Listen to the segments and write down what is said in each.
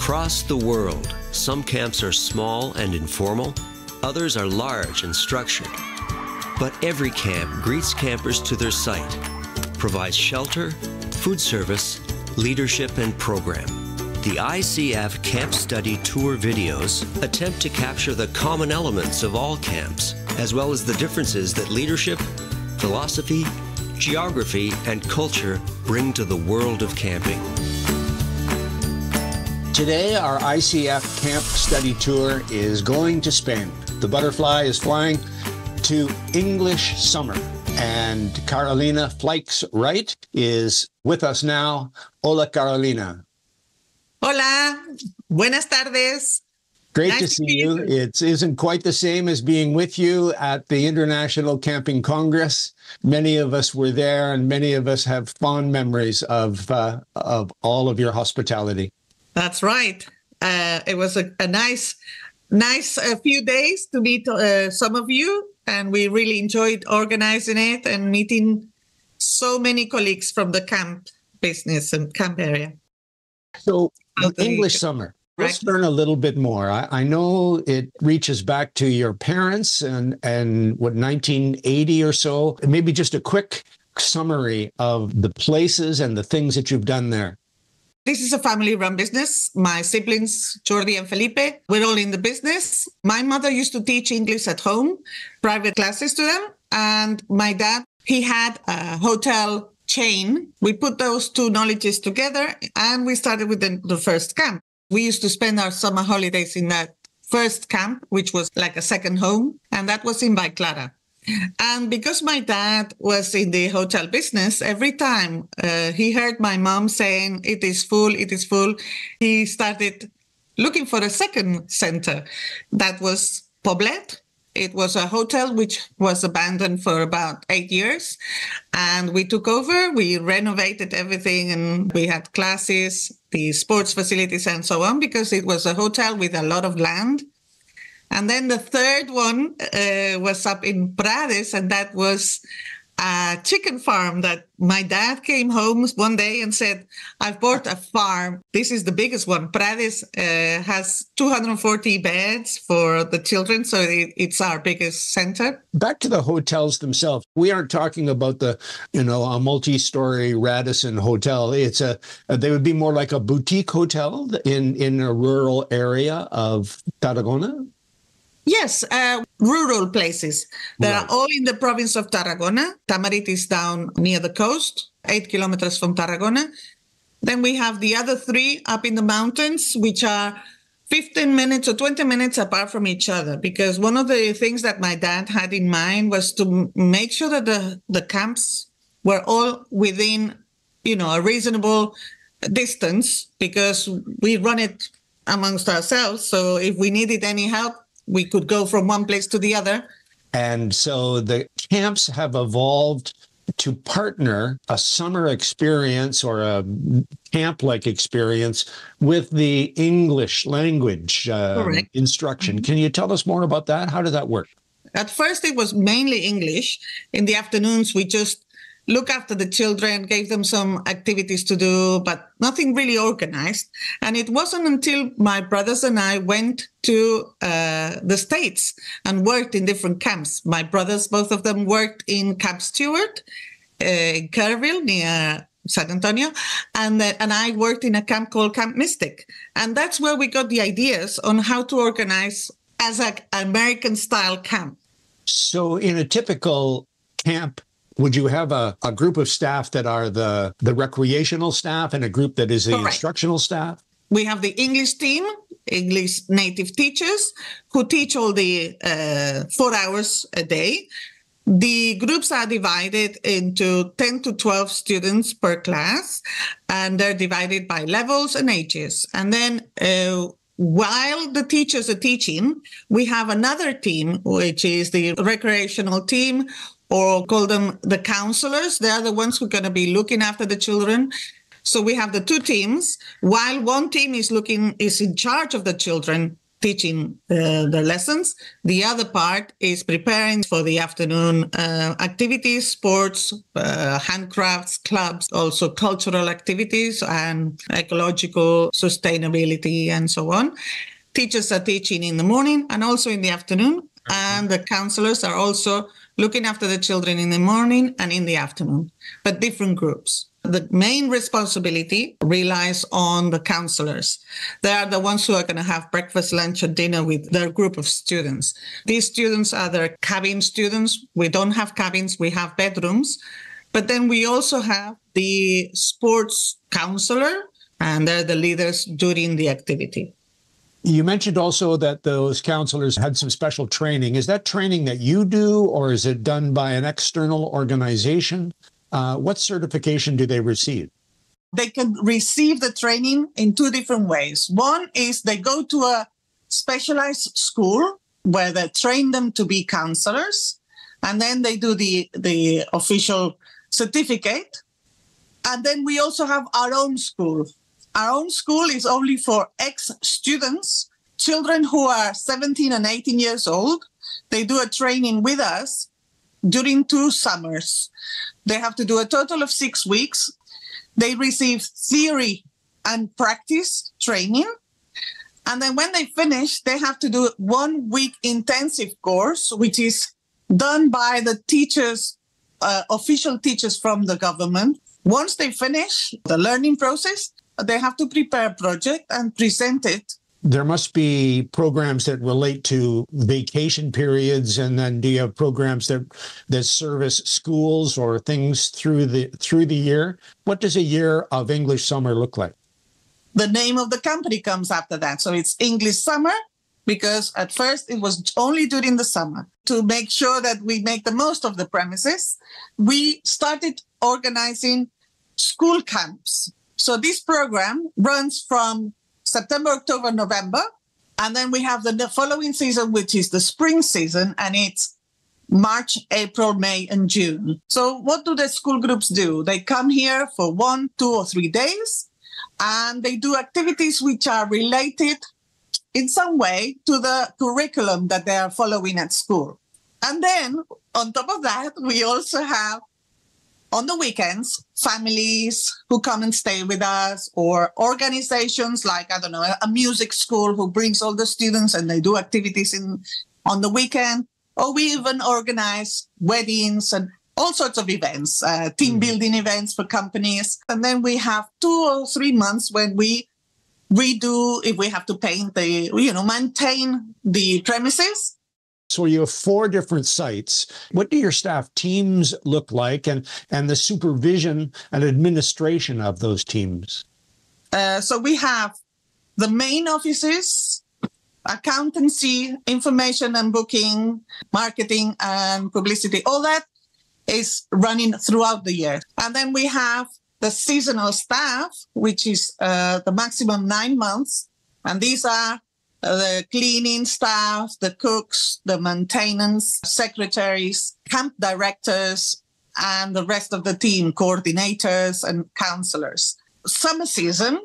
Across the world, some camps are small and informal, others are large and structured. But every camp greets campers to their site, provides shelter, food service, leadership, and program. The ICF Camp Study Tour videos attempt to capture the common elements of all camps, as well as the differences that leadership, philosophy, geography, and culture bring to the world of camping. Today, our ICF Camp Study Tour is going to Spain. The butterfly is flying to English Summer, and Carolina Fleix-Wright is with us now. Hola, Carolina. Hola, buenas tardes. Great Nice to see you. you. It isn't quite the same as being with you at the International Camping Congress. Many of us were there, and many of us have fond memories of all of your hospitality. That's right. It was a nice few days to meet some of you, and we really enjoyed organizing it and meeting so many colleagues from the camp business and camp area. So, English Summer. Right. Let's learn a little bit more. I know it reaches back to your parents and what, 1980 or so. Maybe just a quick summary of the places and the things that you've done there. This is a family-run business. My siblings, Jordi and Felipe, we're all in the business. My mother used to teach English at home, private classes to them. And my dad, he had a hotel chain. We put those two knowledges together, and we started with the first camp. We used to spend our summer holidays in that first camp, which was like a second home, and that was in Clara. And because my dad was in the hotel business, every time he heard my mom saying, it is full, he started looking for a second center. That was Poblet. It was a hotel which was abandoned for about 8 years. And we took over, we renovated everything, and we had classes, the sports facilities, and so on, because it was a hotel with a lot of land. And then the third one was up in Prades, and that was a chicken farm that my dad came home one day and said, I've bought a farm. This is the biggest one. Prades has 240 beds for the children, so it's our biggest center. Back to the hotels themselves. We aren't talking about a multi-story Radisson hotel. They would be more like a boutique hotel in a rural area of Tarragona. Yes, rural places. They Right. are all in the province of Tarragona. Tamarit is down near the coast, 8 kilometers from Tarragona. Then we have the other 3 up in the mountains, which are 15 minutes or 20 minutes apart from each other. Because one of the things that my dad had in mind was to make sure that the camps were all within, a reasonable distance, because we run it amongst ourselves. So if we needed any help, we could go from one place to the other. And so the camps have evolved to partner a summer experience or a camp-like experience with the English language instruction. Can you tell us more about that? How did that work? At first, it was mainly English. In the afternoons, we just look after the children, gave them some activities to do, but nothing really organized. And it wasn't until my brothers and I went to the States and worked in different camps. My brothers, both of them, worked in Camp Stewart, in Kerrville, near San Antonio, and I worked in a camp called Camp Mystic. And that's where we got the ideas on how to organize as an American-style camp. So in a typical camp, would you have a group of staff that are the recreational staff and a group that is the Correct. instructional staff? We have the English team, English native teachers, who teach all the 4 hours a day. The groups are divided into 10 to 12 students per class, and they're divided by levels and ages. And then while the teachers are teaching, we have another team, which is the recreational team, or call them the counselors. They are the ones who are going to be looking after the children. So we have the 2 teams. While one team is in charge of the children, teaching the lessons. The other part is preparing for the afternoon activities, sports, handcrafts, clubs, also cultural activities and ecological sustainability and so on. Teachers are teaching in the morning and also in the afternoon. And the counselors are also looking after the children in the morning and in the afternoon, but different groups. The main responsibility relies on the counselors. They are the ones who are going to have breakfast, lunch, and dinner with their group of students. These students are the cabin students. We don't have cabins, we have bedrooms. But then we also have the sports counselor, and they're the leaders during the activity. You mentioned also that those counselors had some special training. Is that training that you do, or is it done by an external organization? What certification do they receive? They can receive the training in two different ways. One is they go to a specialized school where they train them to be counselors, and then they do the official certificate. And then we also have our own school. Our own school is only for ex-students, children who are 17 and 18 years old. They do a training with us during 2 summers. They have to do a total of 6 weeks. They receive theory and practice training. And then when they finish, they have to do 1 week intensive course, which is done by the teachers, official teachers from the government. Once they finish the learning process, they have to prepare a project and present it. There must be programs that relate to vacation periods, and then do you have programs that service schools or things through the year? What does a year of English summer look like? The name of the company comes after that. So it's English Summer, because at first it was only during the summer. To make sure that we make the most of the premises, we started organizing school camps. So this program runs from September, October, November, and then we have the following season, which is the spring season, and it's March, April, May, and June. So what do the school groups do? They come here for 1, 2, or 3 days, and they do activities which are related in some way to the curriculum that they are following at school. And then on top of that, we also have on the weekends, families who come and stay with us, or organizations like, I don't know, a music school who brings all the students and they do activities on the weekend. Or we even organize weddings and all sorts of events, team building events for companies. And then we have 2 or 3 months when we redo, if we have to paint maintain the premises. So you have 4 different sites. What do your staff teams look like, and the supervision and administration of those teams? So we have the main offices, accountancy, information and booking, marketing and publicity. All that is running throughout the year. And then we have the seasonal staff, which is the maximum 9 months. And these are the cleaning staff, the cooks, the maintenance, secretaries, camp directors, and the rest of the team, coordinators and counselors. Summer season,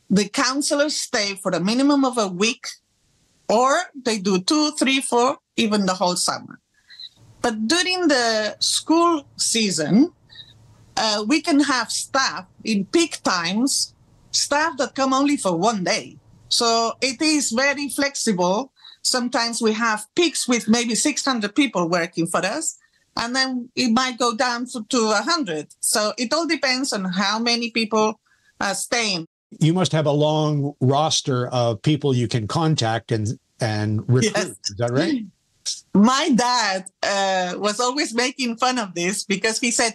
the counselors stay for a minimum of a week, or they do 2, 3, 4, even the whole summer. But during the school season, we can have staff in peak times, staff that come only for 1 day. So it is very flexible. Sometimes we have peaks with maybe 600 people working for us, and then it might go down to 100. So it all depends on how many people are staying. You must have a long roster of people you can contact and recruit. Yes. Is that right? My dad was always making fun of this because he said,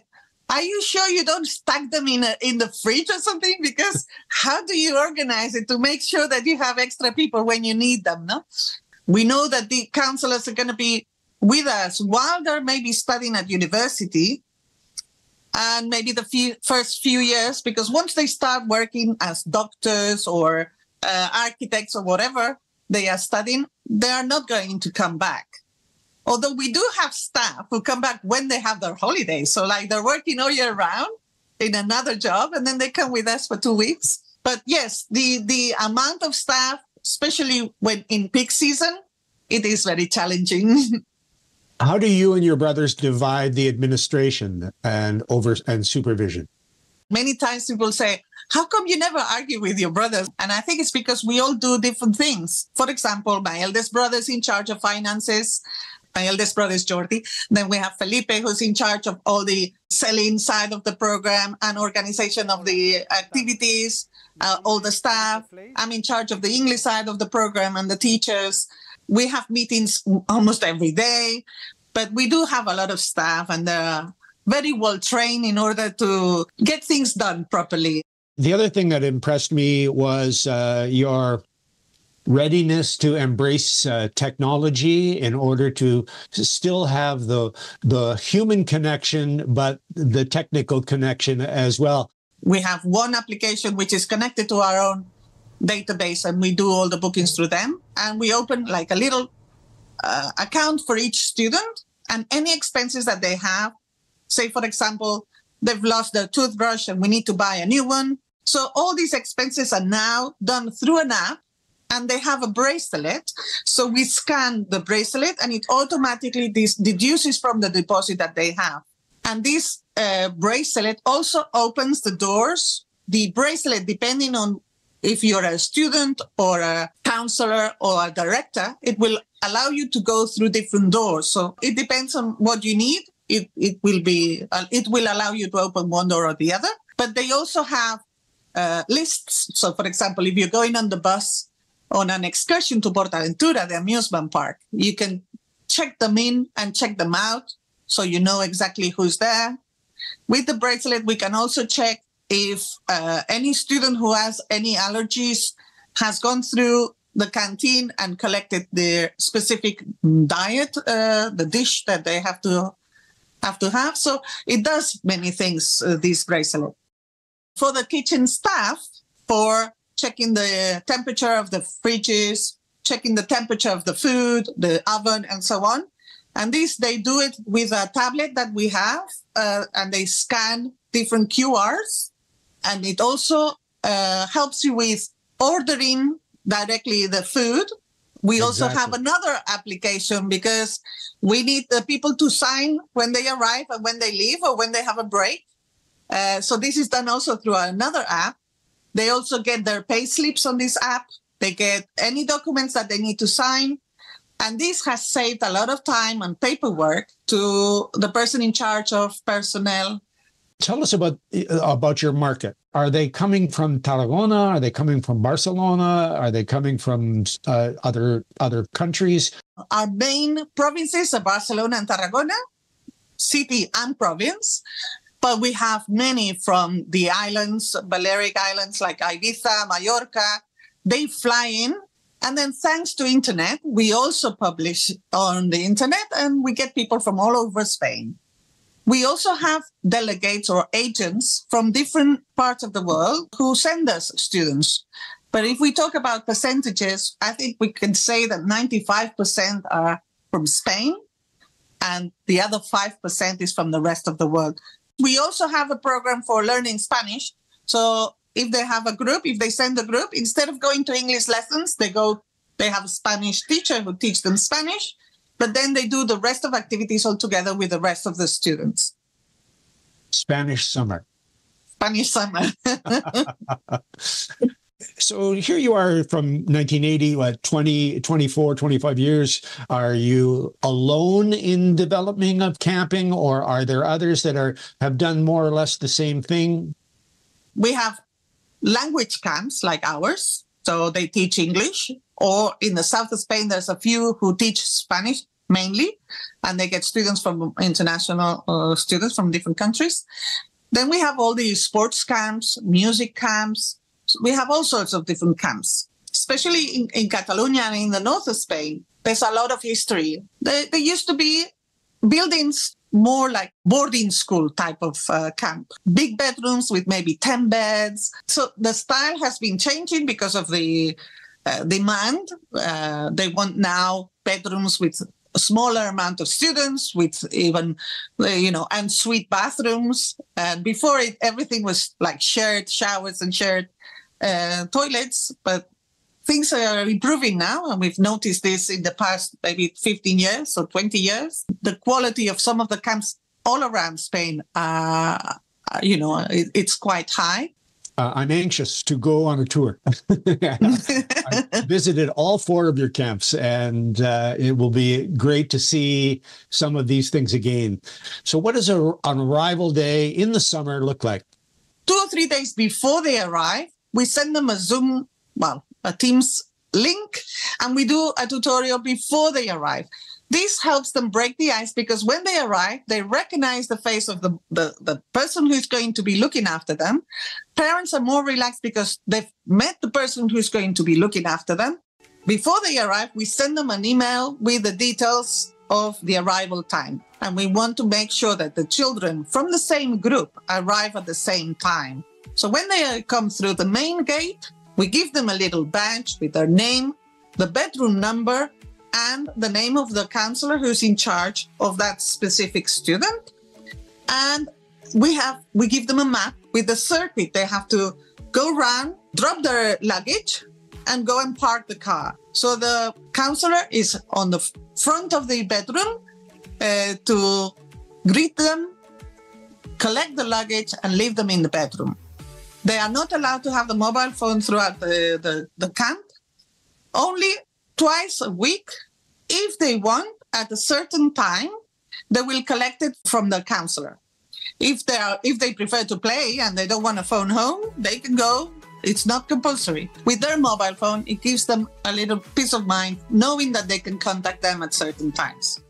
"Are you sure you don't stack them in the fridge or something? Because how do you organize it to make sure that you have extra people when you need them?" No, we know that the counselors are going to be with us while they're maybe studying at university, and maybe the first few years, because once they start working as doctors or architects or whatever they are studying, they are not going to come back. Although we do have staff who come back when they have their holidays. So like they're working all year round in another job, and then they come with us for 2 weeks. But yes, the amount of staff especially when in peak season, it is very challenging. How do you and your brothers divide the administration and supervision? Many times people say, how come you never argue with your brothers? And I think it's because we all do different things. For example, my eldest brother is in charge of finances. My eldest brother is Jordi. Then we have Felipe, who's in charge of all the selling side of the program and organization of the activities, all the staff. I'm in charge of the English side of the program and the teachers. We have meetings almost every day, but we do have a lot of staff, and they're very well trained in order to get things done properly. The other thing that impressed me was your readiness to embrace technology in order to still have the human connection, but the technical connection as well. We have one application which is connected to our own database, and we do all the bookings through them. And we open like a little account for each student, and any expenses that they have. Say, for example, they've lost their toothbrush and we need to buy a new one. So all these expenses are now done through an app, and they have a bracelet. So we scan the bracelet and it automatically deduces from the deposit that they have. And this bracelet also opens the doors. The bracelet, depending on if you're a student or a counselor or a director, it will allow you to go through different doors. So it depends on what you need. It will allow you to open one door or the other. But they also have lists. So, for example, if you're going on the bus on an excursion to PortAventura, the amusement park, you can check them in and check them out, so you know exactly who's there. With the bracelet, we can also check if any student who has any allergies has gone through the canteen and collected their specific diet, the dish that they have to have. So it does many things, this bracelet. For the kitchen staff, for checking the temperature of the fridges, checking the temperature of the food, the oven, and so on. And this, they do it with a tablet that we have, and they scan different QRs. And it also helps you with ordering directly the food. We also have another application because we need the people to sign when they arrive and when they leave or when they have a break. So this is done also through another app. They also get their pay slips on this app. They get any documents that they need to sign. And this has saved a lot of time and paperwork to the person in charge of personnel. Tell us about your market. Are they coming from Tarragona? Are they coming from Barcelona? Are they coming from other countries? Our main provinces are Barcelona and Tarragona, city and province. But we have many from the islands, Balearic Islands like Ibiza, Mallorca. They fly in. And then thanks to internet, we also publish on the internet, and we get people from all over Spain. We also have delegates or agents from different parts of the world who send us students. But if we talk about percentages, I think we can say that 95% are from Spain, and the other 5% is from the rest of the world. We also have a program for learning Spanish. So if they have a group, if they send a group, instead of going to English lessons, they have a Spanish teacher who teaches them Spanish, but then they do the rest of activities all together with the rest of the students. Spanish summer. Spanish summer. So here you are from 1980, 24, 25 years. Are you alone in developing of camping, or are there others that have done more or less the same thing? We have language camps like ours. So they teach English, or in the south of Spain, there's a few who teach Spanish mainly, and they get students from international students from different countries. Then we have all these sports camps, music camps. We have all sorts of different camps, especially in Catalonia and in the north of Spain. There's a lot of history. There used to be buildings more like boarding school type of camp. Big bedrooms with maybe 10 beds. So the style has been changing because of the demand. They want now bedrooms with a smaller amount of students, with even, en suite bathrooms. And before everything was like shared showers and shared toilets. But things are improving now, and we've noticed this in the past maybe 15 years or 20 years. The quality of some of the camps all around Spain, it's quite high. I'm anxious to go on a tour. I visited all 4 of your camps, and it will be great to see some of these things again. So what does an arrival day in the summer look like? 2 or 3 days before they arrive, we send them a Teams link, and we do a tutorial before they arrive. This helps them break the ice, because when they arrive, they recognize the face of the person who's going to be looking after them. Parents are more relaxed because they've met the person who's going to be looking after them. Before they arrive, we send them an email with the details of the arrival time. And we want to make sure that the children from the same group arrive at the same time. So when they come through the main gate, we give them a little badge with their name, the bedroom number, and the name of the counselor who's in charge of that specific student. And we give them a map with the circuit. They have to go around, drop their luggage, and go and park the car. So the counselor is on the front of the bedroom to greet them, collect the luggage, and leave them in the bedroom. They are not allowed to have the mobile phone throughout the camp. Only twice a week, if they want, at a certain time, they will collect it from the counselor. If they prefer to play and they don't want a phone home, they can go. It's not compulsory. With their mobile phone, it gives them a little peace of mind, knowing that they can contact them at certain times.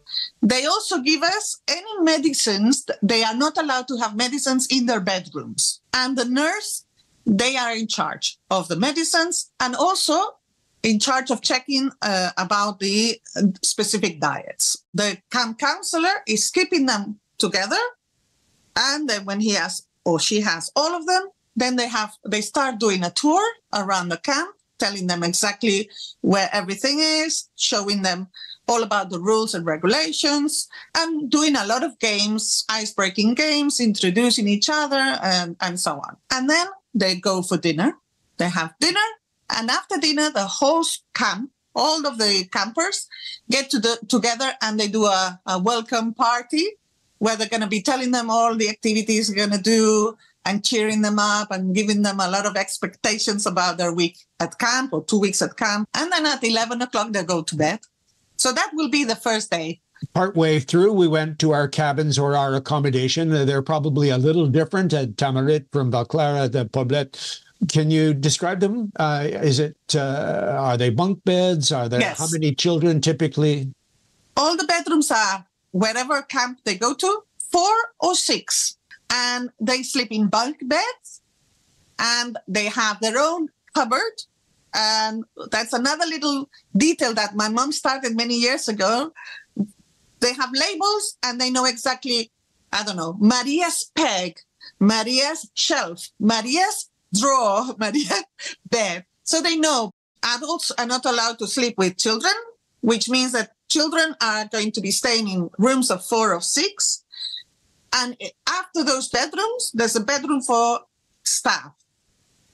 They also give us any medicines. They are not allowed to have medicines in their bedrooms. And the nurse, they are in charge of the medicines and also in charge of checking about the specific diets. The camp counselor is keeping them together. And then when he has or she has all of them, then they start doing a tour around the camp, telling them exactly where everything is, showing them all about the rules and regulations, and doing a lot of games, ice-breaking games, introducing each other, and so on. And then they go for dinner. They have dinner, and after dinner, the whole camp, all of the campers, get together and they do a welcome party where they're going to be telling them all the activities they're going to do and cheering them up and giving them a lot of expectations about their week at camp or 2 weeks at camp. And then at 11 o'clock, they go to bed. So that will be the first day. Partway through, we went to our cabins or our accommodation. They're probably a little different at Tamarit from Valclara to Poblet. Can you describe them? Are they bunk beds? Are there Yes. How many children typically? All the bedrooms are, wherever camp they go to, 4 or 6. And they sleep in bunk beds. And they have their own cupboard. And that's another little detail that my mom started many years ago. They have labels and they know exactly, Maria's peg, Maria's shelf, Maria's drawer, Maria's bed. So they know adults are not allowed to sleep with children, which means that children are going to be staying in rooms of 4 or 6. And after those bedrooms, there's a bedroom for staff.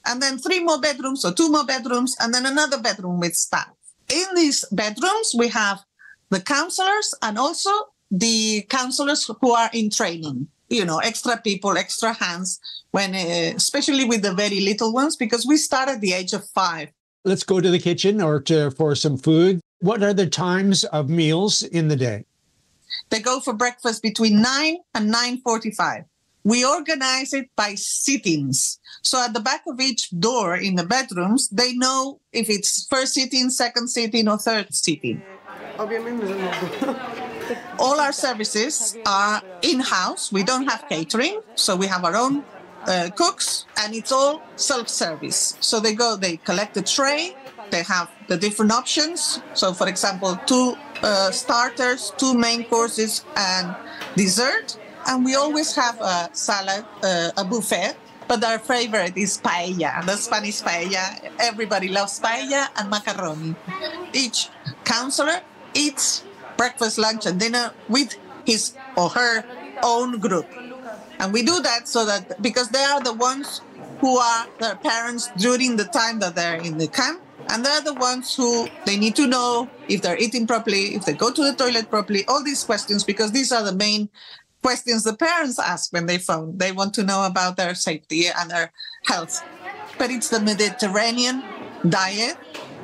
And then 3 more bedrooms or 2 more bedrooms, and then another bedroom with staff. In these bedrooms, we have the counselors and also the counselors who are in training, extra people, extra hands, especially with the very little ones, because we start at the age of 5. Let's go to the kitchen for some food. What are the times of meals in the day? They go for breakfast between 9 and 9:45. We organize it by sittings. So at the back of each door in the bedrooms, they know if it's first sitting, second sitting, or third sitting. All our services are in-house. We don't have catering, so we have our own cooks, and it's all self-service. So they collect the tray, they have the different options. So, for example, 2 starters, 2 main courses, and dessert. And we always have a salad, a buffet, but our favorite is paella, the Spanish paella. Everybody loves paella and macaroni. Each counselor eats breakfast, lunch, and dinner with his or her own group. And we do that because they are the ones who are their parents during the time that they're in the camp, And they're the ones who they need to know if they're eating properly, if they go to the toilet properly, all these questions, because these are the main questions the parents ask when they phone. They want to know about their safety and their health. But it's the Mediterranean diet.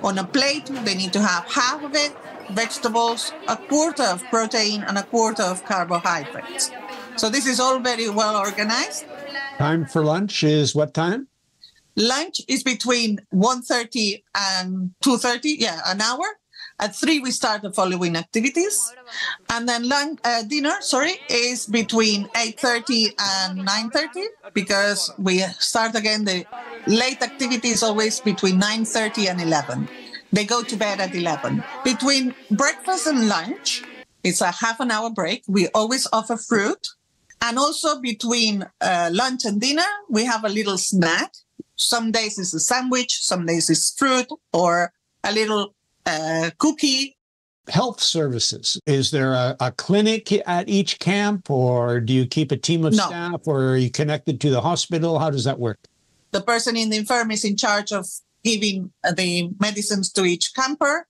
On a plate, they need to have half of it vegetables, a quarter of protein, and a quarter of carbohydrates. So this is all very well organized. Time for lunch is what time? Lunch is between 1:30 and 2:30, an hour. At 3, we start the following activities. And then dinner is between 8:30 and 9:30, because we start again. The late activity is always between 9:30 and 11. They go to bed at 11. Between breakfast and lunch, it's a half an hour break. We always offer fruit. And also between lunch and dinner, we have a little snack. Some days it's a sandwich, some days it's fruit or a little cookie. Health services. Is there a clinic at each camp, or do you keep a team of staff, or are you connected to the hospital? How does that work? The person in the infirm is in charge of giving the medicines to each camper.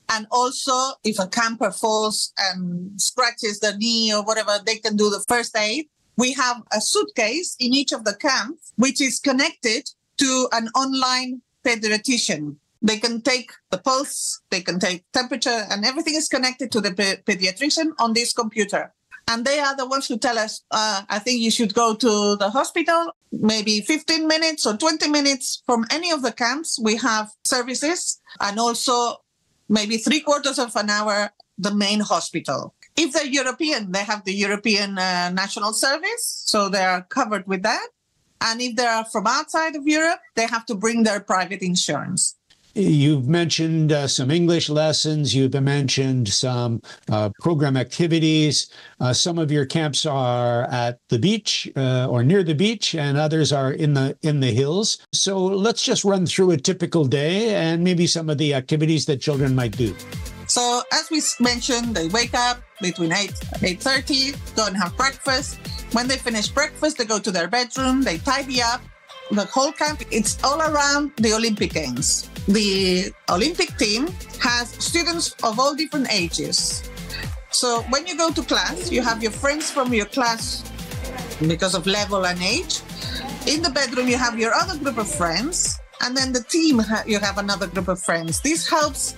And also, if a camper falls and scratches the knee or whatever, they can do the first aid. We have a suitcase in each of the camps, which is connected to an online pediatrician. They can take the pulse, they can take temperature, and everything is connected to the pediatrician on this computer. And they are the ones who tell us, I think you should go to the hospital, maybe 15 minutes or 20 minutes from any of the camps. We have services, and also maybe 3/4 of an hour, the main hospital. If they're European, they have the European National Service, so they are covered with that. And if they are from outside of Europe, they have to bring their private insurance. You've mentioned some English lessons. You've mentioned some program activities. Some of your camps are at the beach or near the beach, and others are in the hills. So let's just run through a typical day and maybe some of the activities that children might do. So as we mentioned, they wake up between 8 and 8:30, go and have breakfast. When they finish breakfast, they go to their bedroom, they tidy up. The whole camp, it's all around the Olympic Games. The Olympic team has students of all different ages. So when you go to class, you have your friends from your class because of level and age. In the bedroom, you have your other group of friends. And then the team, you have another group of friends. This helps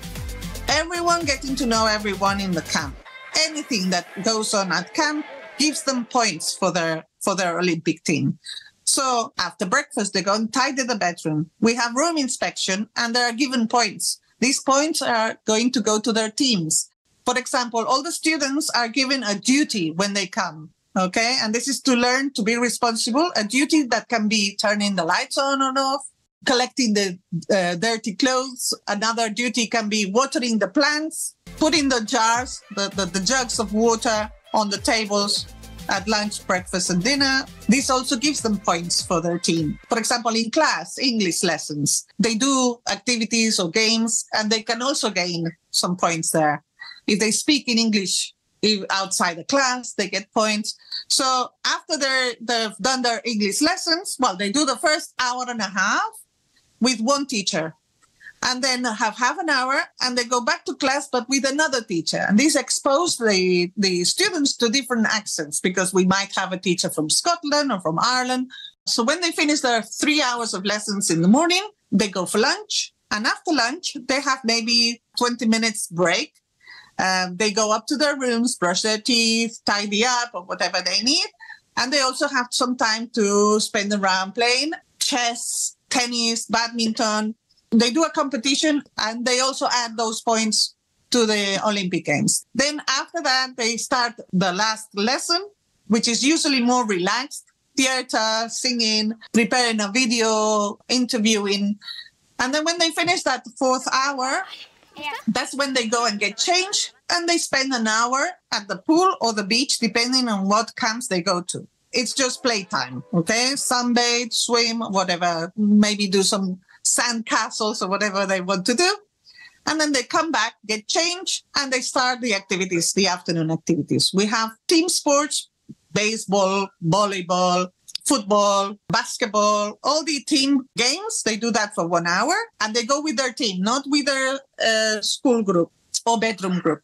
everyone getting to know everyone in the camp. Anything that goes on at camp gives them points for their Olympic team. So after breakfast, they go and tidy the bedroom. We have room inspection, and they are given points. These points are going to go to their teams. For example, all the students are given a duty when they come, okay? And this is to learn to be responsible, a duty that can be turning the lights on or off, collecting the dirty clothes. Another duty can be watering the plants, putting the jars, the jugs of water on the tables at lunch, breakfast, and dinner. This also gives them points for their team. For example, in class, English lessons, they do activities or games, and they can also gain some points there. If they speak in English outside the class, they get points. So after they've done their English lessons, they do the first hour and a half with one teacher, and then have half an hour, and they go back to class, but with another teacher. And this exposes the students to different accents, because we might have a teacher from Scotland or from Ireland. So when they finish their 3 hours of lessons in the morning, they go for lunch. And after lunch, they have maybe 20 minutes break. They go up to their rooms, brush their teeth, tidy up, or whatever they need. And they also have some time to spend around playing chess, tennis, badminton. They do a competition, and they also add those points to the Olympic Games. Then after that, they start the last lesson, which is usually more relaxed. Theater, singing, preparing a video, interviewing. And then when they finish that 4th hour, that's when they go and get changed, and they spend an hour at the pool or the beach, depending on what camps they go to. It's just playtime, okay? Sunbathe, swim, whatever, maybe do some sand castles or whatever they want to do. And then they come back, get changed, and they start the activities, the afternoon activities. We have team sports, baseball, volleyball, football, basketball, all the team games. They do that for 1 hour and they go with their team, not with their school group or bedroom group.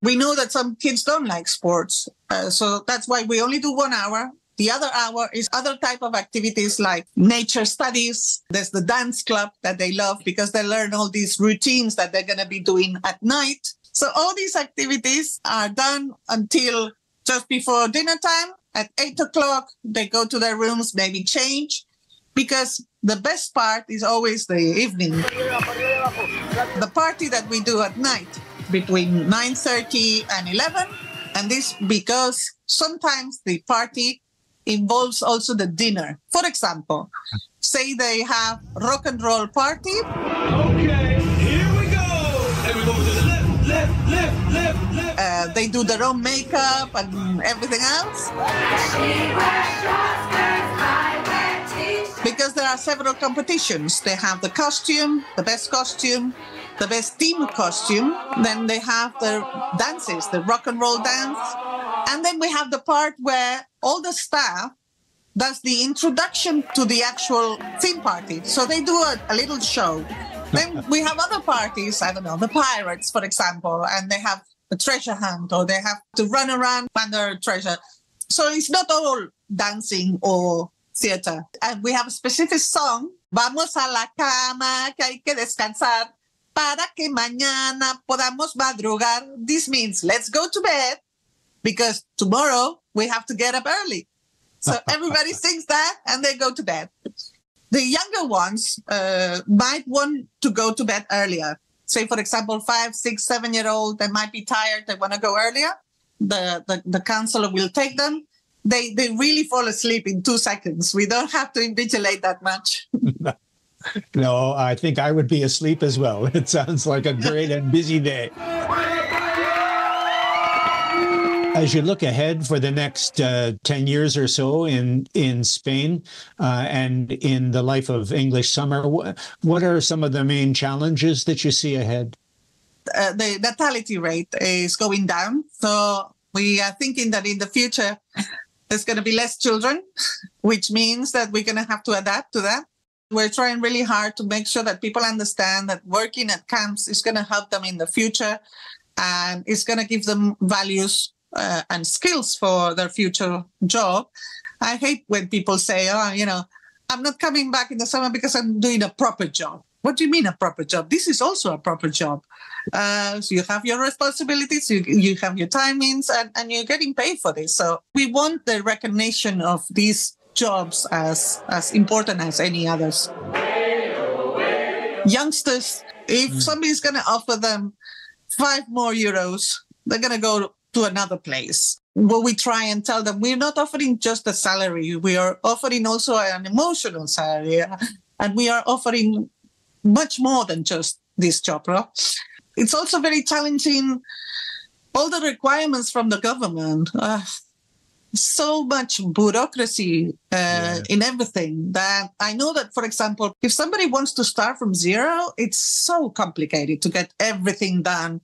We know that some kids don't like sports. So that's why we only do 1 hour. The other hour is other type of activities like nature studies. There's the dance club that they love because they learn all these routines that they're going to be doing at night. So all these activities are done until just before dinner time. At 8 o'clock, they go to their rooms, maybe change, because the best part is always the evening. The party that we do at night between 9:30 and 11. And this because sometimes the party involves also the dinner. For example, say they have rock and roll party. Okay, here we go. And we go to the left. They do their own makeup and everything else. Because there are several competitions. They have the costume, the best team costume. Then they have the dances, the rock and roll dance. And then we have the part where all the staff does the introduction to the actual theme party. So they do a little show. Then we have other parties, I don't know, the pirates, for example, and they have a treasure hunt or they have to run around find their treasure. So it's not all dancing or theater. And we have a specific song, Vamos a la cama, que hay que descansar, para que mañana podamos madrugar. This means let's go to bed because tomorrow we have to get up early. So everybody sings that and they go to bed. The younger ones might want to go to bed earlier. Say, for example, 5, 6, 7-year-old, they might be tired. They want to go earlier. The counselor will take them. They really fall asleep in 2 seconds. We don't have to invigilate that much. No, I think I would be asleep as well. It sounds like a great and busy day. As you look ahead for the next 10 years or so in Spain and in the life of English Summer, what are some of the main challenges that you see ahead? The natality rate is going down. So we are thinking that in the future, there's going to be less children, which means that we're going to have to adapt to that. We're trying really hard to make sure that people understand that working at camps is going to help them in the future and it's going to give them values and skills for their future job. I hate when people say, I'm not coming back in the summer because I'm doing a proper job. What do you mean a proper job? This is also a proper job. So you have your responsibilities, you have your timings, and you're getting paid for this. So we want the recognition of these jobs as important as any others. Youngsters, if somebody's going to offer them 5 more euros, they're going to go to another place. Well, we try and tell them we're not offering just a salary. We are offering also an emotional salary. And we are offering much more than just this job. Right? It's also very challenging, all the requirements from the government. So much bureaucracy in everything that I know that, for example, if somebody wants to start from zero, it's so complicated to get everything done.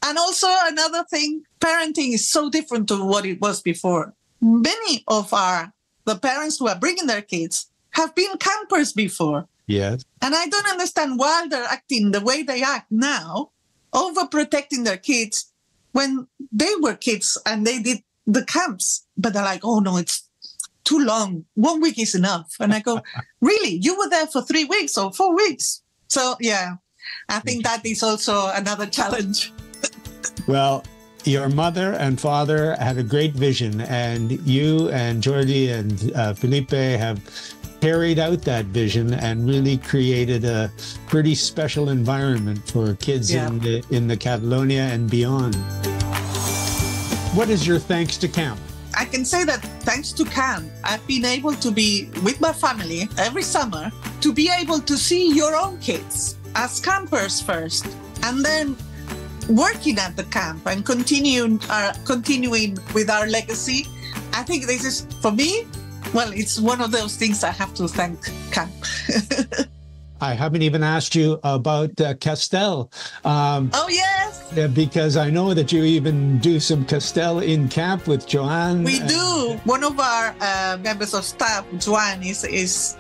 And also another thing, parenting is so different to what it was before. Many of the parents who are bringing their kids have been campers before. Yes. And I don't understand why they're acting the way they act now, overprotecting their kids when they were kids and they did the camps. But they're like, oh, no, it's too long. 1 week is enough. And I go, really? You were there for 3 weeks or 4 weeks? So, yeah, I think that is also another challenge. Well, your mother and father had a great vision, and you and Jordi and Felipe have carried out that vision and really created a pretty special environment for kids in the Catalonia and beyond. What is your thanks to camp? I can say that thanks to camp, I've been able to be with my family every summer, to be able to see your own kids as campers first, and then working at the camp and continuing with our legacy. I think this is, for me, well, it's one of those things I have to thank camp. I haven't even asked you about Castel. Oh, yes. Because I know that you even do some Castel in camp with Joanne. We do. One of our members of staff, Joanne, is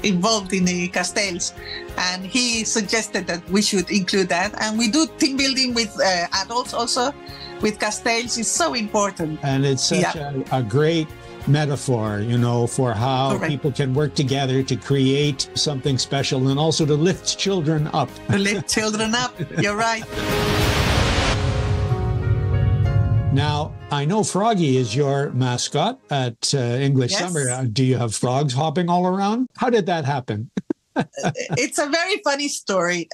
involved in the Castels, and he suggested that we should include that. And we do team building with adults also. With Castels, it's so important. And it's such a great metaphor, you know, for how people can work together to create something special and also to lift children up. To lift children up. You're right. Now, I know Froggy is your mascot at English Summer. Do you have frogs hopping all around? How did that happen? It's a very funny story.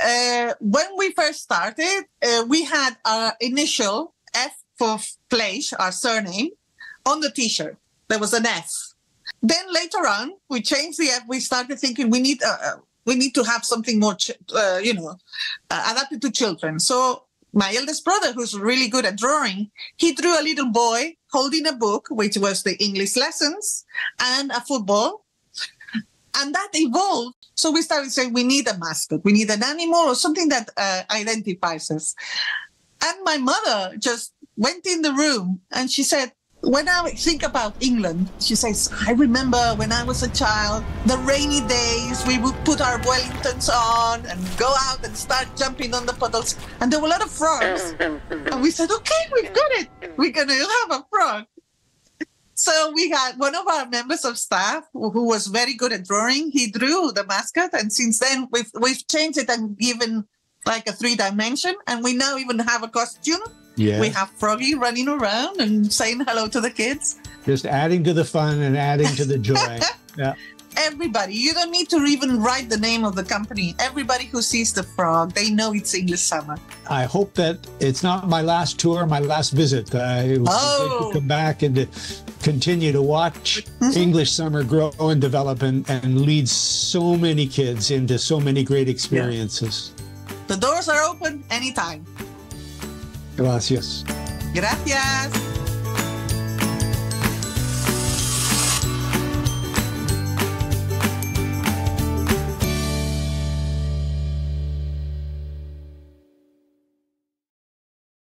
When we first started, we had our initial F for Fleix, our surname, on the T-shirt. There was an F. Then later on, we changed the F. We started thinking we need to have something more, adapted to children. So my eldest brother, who's really good at drawing, he drew a little boy holding a book, which was the English lessons, and a football. And that evolved. So we started saying we need a mascot. We need an animal or something that identifies us. And my mother just went in the room and she said, when I think about England, she says, I remember when I was a child, the rainy days, we would put our Wellingtons on and go out and start jumping on the puddles. And there were a lot of frogs. And we said, okay, we've got it. We're going to have a frog. So we had one of our members of staff who was very good at drawing. He drew the mascot. And since then, we've changed it and given like a 3-dimension. And we now even have a costume. Yeah. We have Froggy running around and saying hello to the kids. Just adding to the fun and adding to the joy. Yeah. Everybody. You don't need to even write the name of the company. Everybody who sees the frog, they know it's English Summer. I hope that it's not my last tour, my last visit. It was to come back and to continue to watch English Summer grow and develop and lead so many kids into so many great experiences. Yeah. The doors are open anytime. Gracias. Gracias.